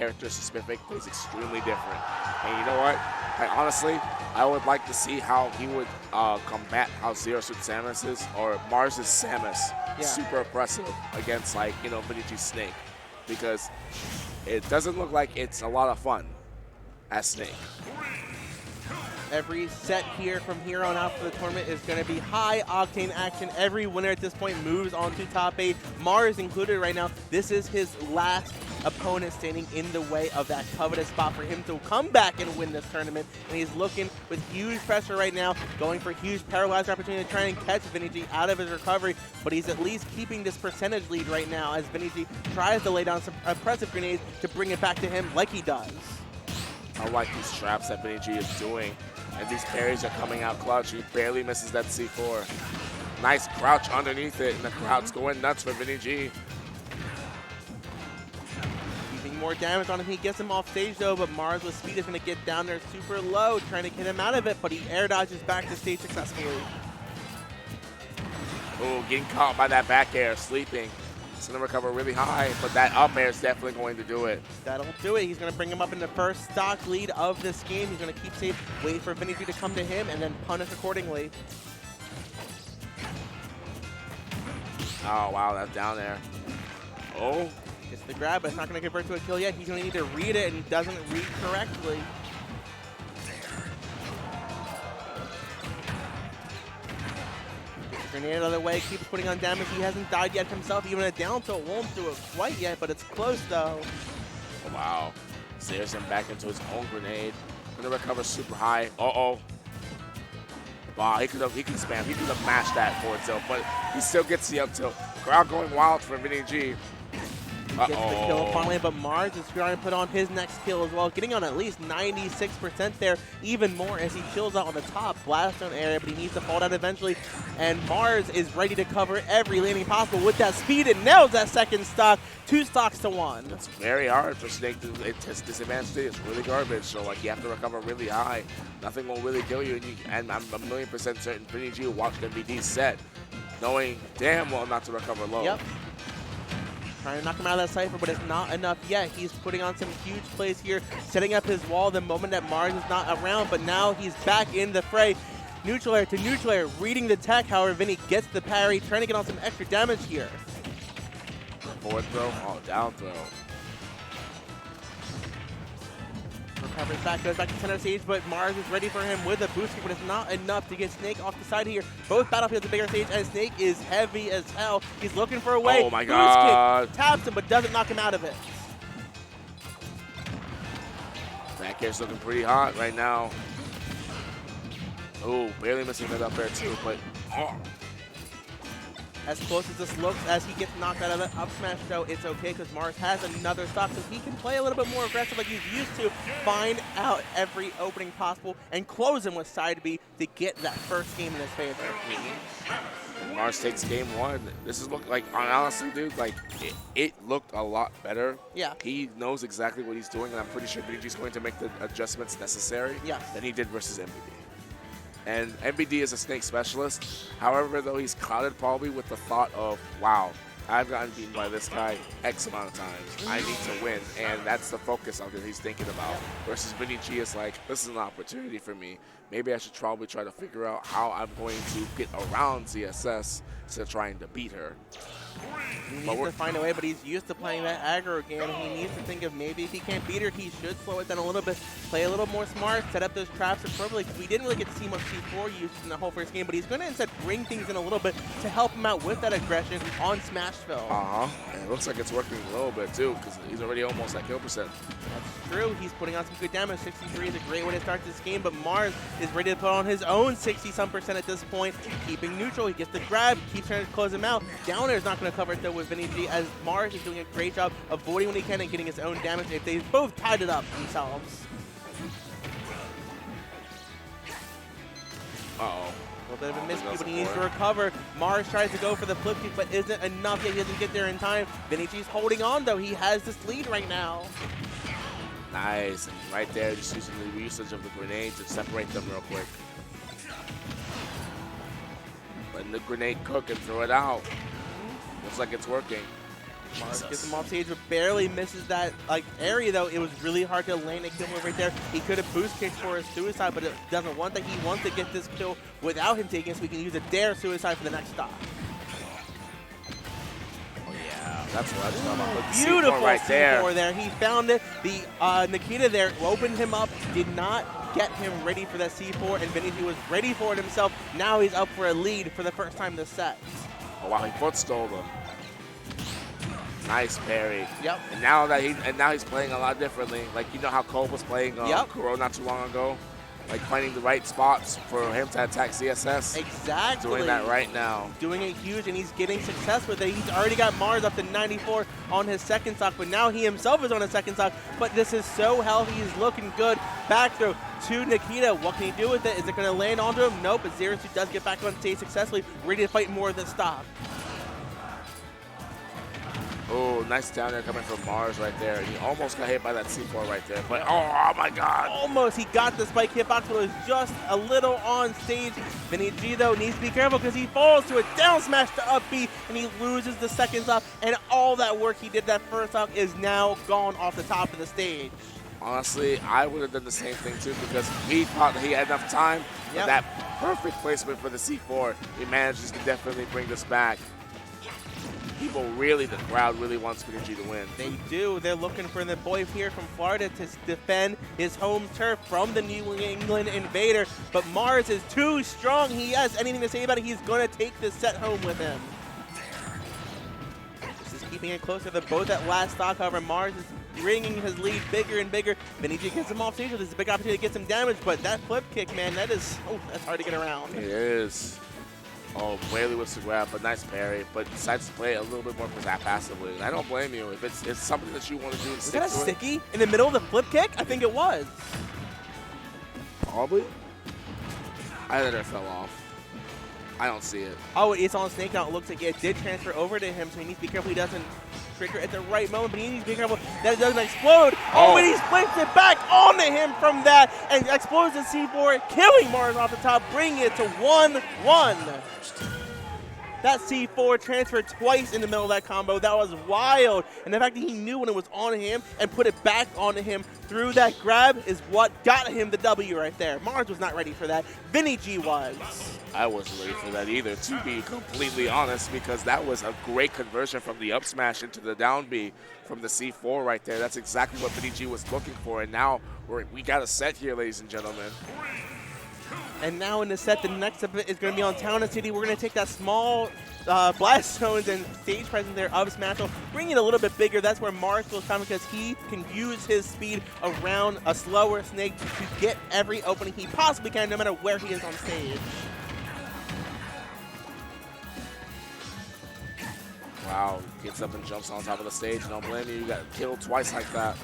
character specific, but he's extremely different. And you know what? Honestly, I would like to see how he would combat how Zero Suit Samus is, or Mars' Samus, super oppressive against, like, you know, Vinny G's Snake, because it doesn't look like it's a lot of fun as Snake. Every set here from here on out for the tournament is going to be high-octane action. Every winner at this point moves on to top 8. Mars included right now. This is his last opponent standing in the way of that coveted spot for him to come back and win this tournament. And he's looking with huge pressure right now, going for huge paralyzer opportunity to try and catch Vinny G out of his recovery. But he's at least keeping this percentage lead right now as Vinny G tries to lay down some impressive grenades to bring it back to him like he does. I like these traps that Vinny G is doing. And these parries are coming out clutch. He barely misses that C4. Nice crouch underneath it, and the crowd's going nuts for Vinny G. Keeping more damage on him. He gets him off stage, though, but Mars with speed is going to get down there super low, trying to get him out of it, but he air dodges back to stage successfully. Oh, getting caught by that back air, sleeping. He's going to recover really high, but that up air is definitely going to do it. That'll do it. He's going to bring him up in the first stock lead of this game. He's going to keep safe, wait for Vinny G to come to him, and then punish accordingly. Oh, wow, that's down there. Oh. Gets the grab, but it's not going to convert to a kill yet. He's going to need to read it, and he doesn't read correctly. Grenade out of the way, keeps putting on damage. He hasn't died yet himself. Even a down tilt won't do it quite yet, but it's close though. Oh, wow. Steers him back into his own grenade. Gonna recover super high. Uh-oh. Wow, he could spam. He could have mashed that forward tilt, but he still gets the up tilt. Crowd going wild for Vinny G. Gets the kill finally, but Mars is trying to put on his next kill as well, getting on at least 96% there, even more as he chills out on the top blast zone area, but he needs to fall down eventually, and Mars is ready to cover every landing possible with that speed and nails that second stock, 2 stocks to 1. It's very hard for Snake to his disadvantage state. It's really garbage, so like you have to recover really high. Nothing will really kill you, and I'm a million% certain Vinny G watched MVD's set, knowing damn well not to recover low. Yep. Trying to knock him out of that cypher, but it's not enough yet. He's putting on some huge plays here, setting up his wall the moment that Mars is not around, but now he's back in the fray. Neutral air to neutral air, reading the tech. However, Vinny gets the parry, trying to get on some extra damage here. Forward throw, oh, down throw. Recovers back, goes back to center stage, but Mars is ready for him with a boost kick, but it's not enough to get Snake off the side here. Both battlefields a bigger stage, and Snake is heavy as hell. He's looking for a way. Oh my god. Boost kick, taps him, but doesn't knock him out of it. Back air's looking pretty hot right now. Oh, barely missing that up air too, but as close as this looks, as he gets knocked out of the up smash, though, it's okay because Mars has another stock, so he can play a little bit more aggressive like he's used to, find out every opening possible, and close him with side B to get that first game in his favor. Mars takes game 1. This is look like, honestly, dude, like it looked a lot better. Yeah. He knows exactly what he's doing, and I'm pretty sure BDG's going to make the adjustments necessary than he did versus MVD. And MVD is a Snake specialist. However, though, he's clouded probably with the thought of, wow, I've gotten beaten by this guy X amount of times. I need to win. And that's the focus of it he's thinking about. Versus Vinny G is like, this is an opportunity for me. Maybe I should probably try to figure out how I'm going to get around ZSS instead of trying to beat her. He needs to find a way, but he's used to playing that aggro game. He needs to think of maybe if he can't beat her, he should slow it down a little bit, play a little more smart, set up those traps appropriately. We didn't really get to see much C4 use in the whole first game, but he's going to instead bring things in a little bit to help him out with that aggression on Smashville. And it looks like it's working a little bit too, because he's already almost at kill percent. That's true. He's putting on some good damage. 63 is a great way to start this game, but Mars is ready to put on his own 60-some% at this point, keeping neutral. He gets the grab, keeps trying to close him out. Down air is not going to cover it though with Vinny G, as Mars is doing a great job avoiding when he can and getting his own damage if they both tied it up themselves. Uh-oh. A little bit of a miscue, but he needs to recover. Mars tries to go for the flip kick, but isn't enough yet. He doesn't get there in time. Vinny G's holding on, though. He has this lead right now. Nice. And right there, just using the usage of the grenade to separate them real quick. Letting the grenade cook and throw it out. Looks like it's working. MARSS gets him off stage, but barely misses that area though. It was really hard to land a kill move right there. He could have boost kicked for a suicide, but it doesn't want that. He wants to get this kill without him taking it, so we can use a dare suicide for the next stop. That's what I'm talking about. Beautiful right C4 there. He found it. The Nikita there opened him up, did not get him ready for that C4, and VINNY was ready for it himself. Now he's up for a lead for the first time this set. Oh wow, he foot stole him. Nice parry. Yep. And now he's playing a lot differently. Like, you know how Cole was playing Kuro not too long ago? Like finding the right spots for him to attack CSS. Exactly. Doing that right now. Doing it huge, and he's getting success with it. He's already got MARSS up to 94 on his second stock, but now he himself is on his second stock. But this is so healthy. He's looking good. Back throw to Nikita. What can he do with it? Is it going to land onto him? Nope, but Zero Suit does get back on stage successfully, ready to fight more of this stock. Oh, nice down there coming from MARSS right there. He almost got hit by that C4 right there. But oh my God. Almost. He got the spike hitbox, but it was just a little on stage. VINNY though needs to be careful because he falls to a down smash to up B, and he loses the second stock. And all that work he did that first stock is now gone off the top of the stage. Honestly, I would have done the same thing too because he thought that he had enough time. But that perfect placement for the C4, he manages to definitely bring this back. The crowd really wants VINNY to win. They do. They're looking for the boy here from Florida to defend his home turf from the New England Invader. But MARSS is too strong. He has anything to say about it. He's going to take this set home with him. This is keeping it closer. They're both at last stock. However, MARSS is bringing his lead bigger and bigger. VINNY gets him off stage. This is a big opportunity to get some damage. But that flip kick, man, that's hard to get around. It is. Oh, Whaley with the grab, but nice parry. But decides to play it a little bit more passively. And I don't blame you. If it's something that you want to do, was that a sticky in the middle of the flip kick? I think it was. Probably. I think it fell off. I don't see it. Oh, it's on Snake now. It looks like it did transfer over to him, so he needs to be careful he doesn't trigger at the right moment, but he needs to be careful that it doesn't explode. Oh, and he splits it back onto him from that and explodes the C4, killing MARSS off the top, bringing it to 1-1. That C4 transferred twice in the middle of that combo. That was wild. And the fact that he knew when it was on him and put it back onto him through that grab is what got him the W right there. MARSS was not ready for that. VINNY was. I wasn't ready for that either, to be completely honest, because that was a great conversion from the up smash into the down B from the C4 right there. That's exactly what VINNY was looking for. And now we got a set here, ladies and gentlemen. And now in the set, the next event is going to be on Town and City. We're going to take that small blast zones and stage presence there of Smashville, bring it a little bit bigger. That's where MARSS will come because he can use his speed around a slower Snake to get every opening he possibly can, no matter where he is on stage. Wow, gets up and jumps on top of the stage. Don't blame you. You got killed twice like that.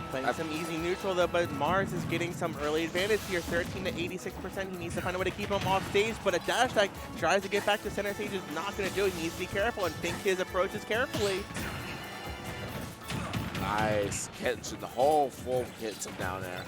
Playing some easy neutral though, but MARSS is getting some early advantage here, 13 to 86%. He needs to find a way to keep him off stage, but a dash attack tries to get back to center stage is not going to do it. He needs to be careful and think his approaches carefully. Nice. Gets the whole full hits him down there.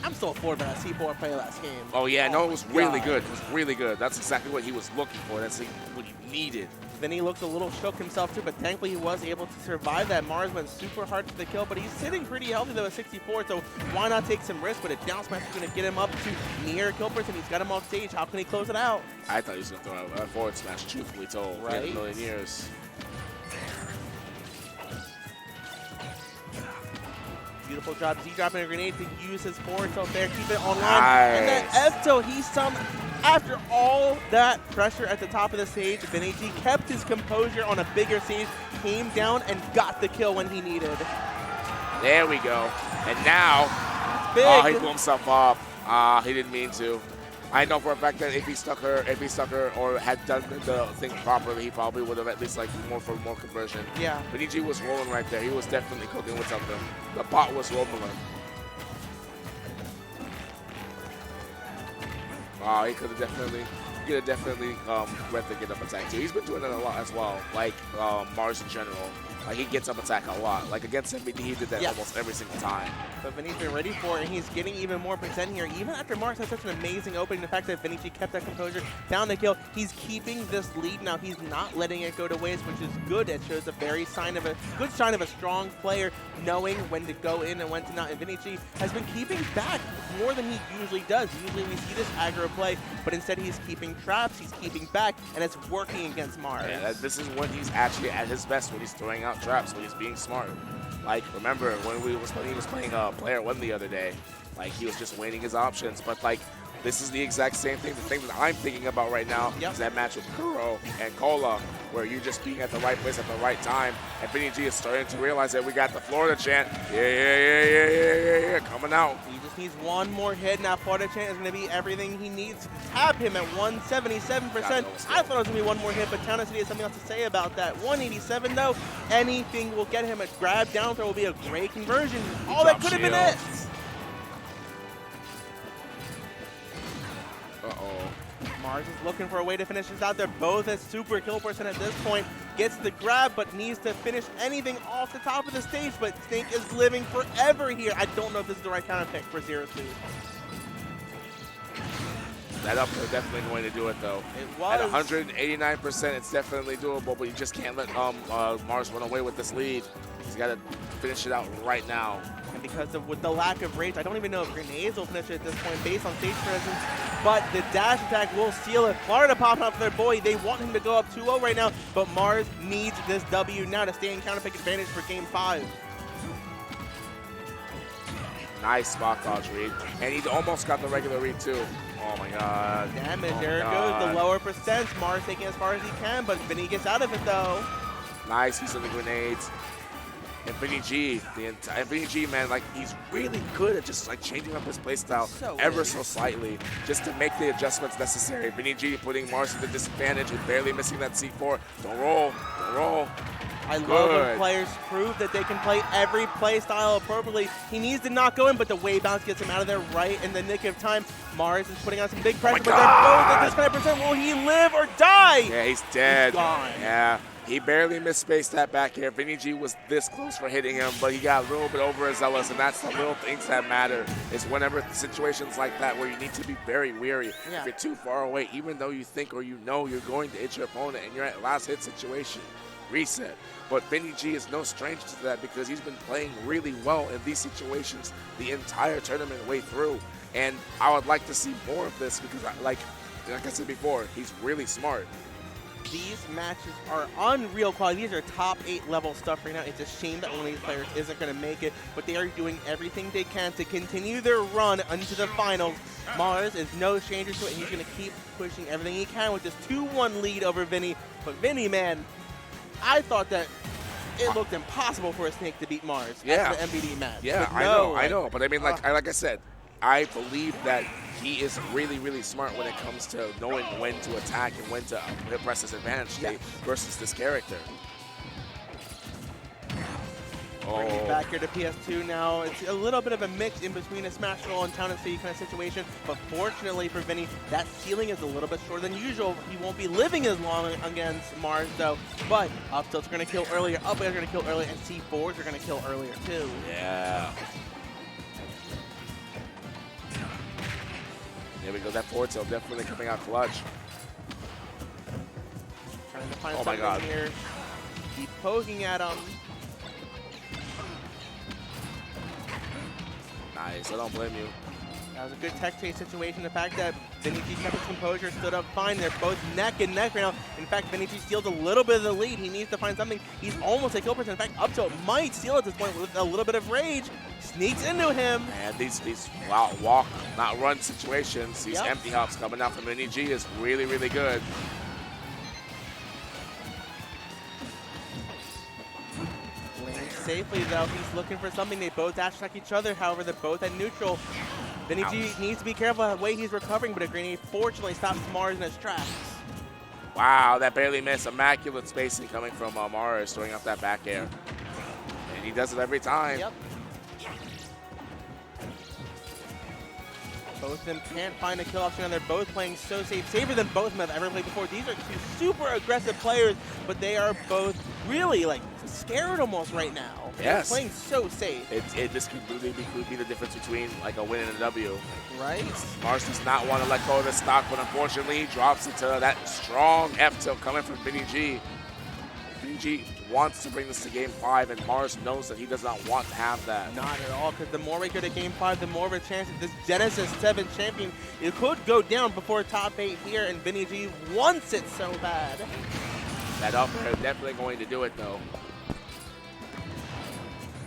I'm still forward by that C4 play last game. Oh yeah, no, it was really good. It was really good. That's exactly what he was looking for. That's what he needed. VINNY looks a little shook himself too, but thankfully he was able to survive that. MARSS went super hard for the kill, but he's sitting pretty healthy though at 64, so why not take some risk? But a down smash is going to get him up to near kill person. He's got him off stage. How can he close it out? I thought he was going to throw a forward smash, truthfully told. Right. In a million years. Beautiful job. Z dropping a grenade to use his forward tilt there, keep it online. Nice. And then F-tilt, after all that pressure at the top of the stage, VINNY kept his composure on a bigger stage, came down and got the kill when he needed. There we go. And now, he blew himself up. He didn't mean to. I know for a fact that if he stuck her or had done the thing properly, he probably would have at least like more conversion. Yeah. But VINNY was rolling right there. He was definitely cooking with something. The pot was rolling. Oh, He could have definitely gonna definitely let the get up attack too. He's been doing it a lot as well, like MARSS in general. Like he gets up attack a lot. Like against MBD, he did that almost every single time. But Vinny's been ready for it, and he's getting even more percent here. Even after MARSS had such an amazing opening, the fact that Vinny kept that composure, found the kill, he's keeping this lead now. He's not letting it go to waste, which is good. It shows a very good sign of a strong player, knowing when to go in and when to not. And Vinny G has been keeping back more than he usually does. Usually we see this aggro play, but instead he's keeping traps, he's keeping back, and it's working against MARSS. Yeah, this is when he's actually at his best, when he's throwing out traps, when he's being smart. Like, remember when he was playing Player 1 the other day, like he was just weighing his options, but like this is the exact same thing. The thing that I'm thinking about right now is that match with Kuro and Cola, where you're just being at the right place at the right time, and Vinny G is starting to realize that we got the Florida chant. Yeah, coming out. He just needs one more hit. Now Florida chant is going to be everything he needs to tap him at 177%. I thought it was going to be one more hit, but Town City has something else to say about that. 187 though, anything will get him. A grab down throw will be a great conversion. All that could have been it. MARSS is looking for a way to finish this out. They're both at super kill percent at this point. Gets the grab, but needs to finish anything off the top of the stage. But Snake is living forever here. I don't know if this is the right counter pick for 0-2. That up throw definitely going to do it though. It was. At 189%, it's definitely doable, but you just can't let MARSS run away with this lead. He's got to finish it out right now. And because with the lack of rage, I don't even know if grenades will finish it at this point based on stage presence. But the dash attack will seal it. Florida popping up for their boy. They want him to go up 2-0 right now, but MARSS needs this W now to stay in counter pick advantage for game 5. Nice spot dodge read. And he almost got the regular read too. Oh my god. Damage, there it goes. The lower percents. MARSS taking as far as he can, but Vinny gets out of it though. Nice use of the grenades. And Vinny G, man, like he's really good at just like changing up his playstyle so slightly, just to make the adjustments necessary. Vinny G putting MARSS at the disadvantage and barely missing that C4. Don't roll. I love when players prove that they can play every play style appropriately. He needs to not go in, but the wave bounce gets him out of there right in the nick of time. MARSS is putting on some big pressure, but they're both at this 5%. Will he live or die? Yeah, he's dead. He's gone. Yeah. He barely misspaced that back air. Vinny G was this close for hitting him, but he got a little bit overzealous, and that's the little things that matter. It's whenever situations like that where you need to be very wary. Yeah. If you're too far away, even though you think or you know you're going to hit your opponent and you're at last hit situation, reset. But Vinny G is no stranger to that because he's been playing really well in these situations the entire tournament way through. And I would like to see more of this because, like I said before, he's really smart. These matches are unreal quality. These are top 8 level stuff right now. It's a shame that one of these players isn't going to make it, but they are doing everything they can to continue their run into the finals. MARSS is no stranger to it, and he's going to keep pushing everything he can with this 2-1 lead over Vinny. But Vinny, man, I thought that it looked impossible for a Snake to beat MARSS after the MBD match. Yeah, I know. But I mean, like I said, I believe that he is really, really smart when it comes to knowing when to attack and when to press his advantage state versus this character. Bringing it back here to PS2 now. It's a little bit of a mix in between a Smash Roll and Town and City kind of situation, but fortunately for Vinny, that ceiling is a little bit shorter than usual. He won't be living as long against MARSS though, but up tilt's going to kill earlier, up air's going to kill earlier, and C4s are going to kill earlier too. Yeah. There we go, that forward tilt definitely coming out clutch. Trying to find something here. Keep poking at him. Nice, I don't blame you. That was a good tech chase situation. The fact that Vinny G kept his composure, stood up fine. They're both neck and neck right now. In fact, Vinny G steals a little bit of the lead. He needs to find something. He's almost at kill percent. In fact, up tilt might steal at this point with a little bit of rage. Sneaks into him. And these walk, not run situations, these empty hops coming out from Vinny G is really, really good. Safely though, he's looking for something. They both dash attack each other, however they're both at neutral. Vinny G needs to be careful of the way he's recovering, but a grenade fortunately stops MARSS in his tracks. Wow, that barely missed. Immaculate spacing coming from MARSS, throwing up that back air. And he does it every time. Yep. Both of them can't find a kill option, and they're both playing so safe. Safer than both of them have ever played before. These are two super aggressive players, but they are both really, like, scared almost right now. Yes. They're playing so safe. This could really be the difference between, like, a win and a W. Right? MARSS does not want to let go of the stock, but unfortunately he drops into that strong F tilt coming from Vinny G. Vinny G wants to bring this to Game 5, and MARSS knows that he does not want to have that. Not at all, because the more we go to Game 5, the more of a chance that this Genesis 7 champion, it could go down before top 8 here, and Vinny G wants it so bad. That up air definitely going to do it, though.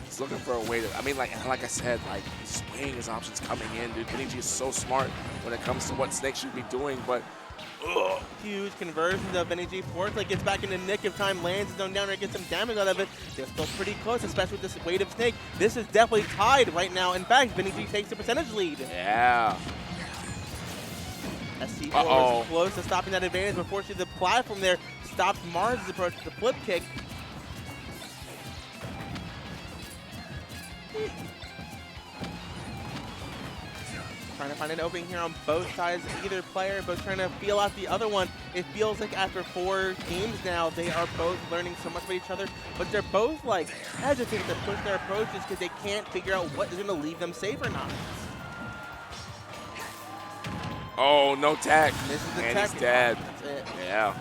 He's looking for a way to, I mean, like I said, like, he's weighing his options coming in, dude. Vinny G is so smart when it comes to what Snake should be doing, but huge conversions of Vinny G. Fortunately gets back in the nick of time, lands his own down air, gets some damage out of it. They're still pretty close, especially with this weight of Snake. This is definitely tied right now. In fact, Vinny G takes the percentage lead. Yeah. SC4 was close to stopping that advantage, but fortunately the platform there stopped MARSS' approach to the flip kick. Trying to find an opening here on both sides of either player, both trying to feel out the other one. It feels like after 4 games now, they are both learning so much about each other, but they're both like hesitant to push their approaches because they can't figure out what is going to leave them safe or not. Oh, no tag. This is the and tag. He's dead. That's it. Yeah.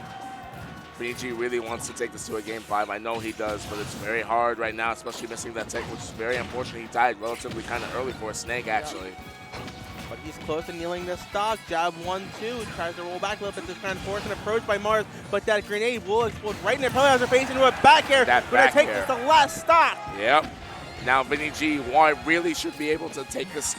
Vinny G really wants to take this to a Game 5. I know he does, but it's very hard right now, especially missing that tech, which is very unfortunate. He died relatively kind of early for a Snake, actually. But he's close to kneeling the stock. Jab 1-2. Tries to roll back a little bit. This kind of force an approach by MARSS, but that grenade will explode right in their probably has her face into a back air. That gonna back take air. this the last stock. Yep. Now Vinny G really should be able to take this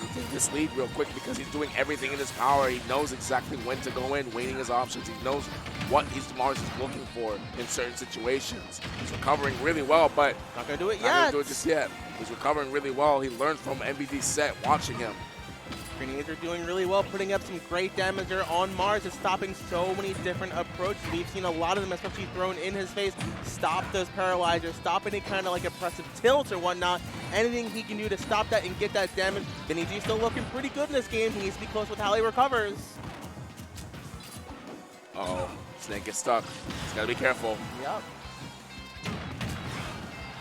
lead real quick because he's doing everything in his power. He knows exactly when to go in, weighing his options. He knows what MARSS is looking for in certain situations. He's recovering really well, but not gonna do it yet. Not gonna do it just yet. He's recovering really well. He learned from MVD's set, watching him. Grenades are doing really well, putting up some great damage there on MARSS. It's stopping so many different approaches. We've seen a lot of them, especially thrown in his face, stop those paralyzers, stop any kind of like oppressive tilt or whatnot. Anything he can do to stop that and get that damage. Vinny G's still looking pretty good in this game. He needs to be close with how he recovers. Uh-oh, Snake gets stuck. He's gotta be careful. Yep.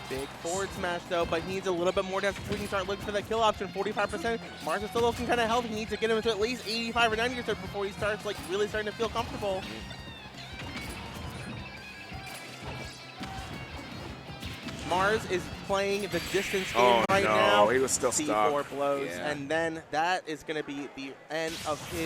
Big forward smash though, but he needs a little bit more damage before we can start looking for that kill option. 45%. MARSS is still looking kind of healthy. He needs to get him to at least 85 or 90% before he starts like really starting to feel comfortable. MARSS is playing the distance game right now. He was still stuck. C4 blows, Yeah. and then that is going to be the end of his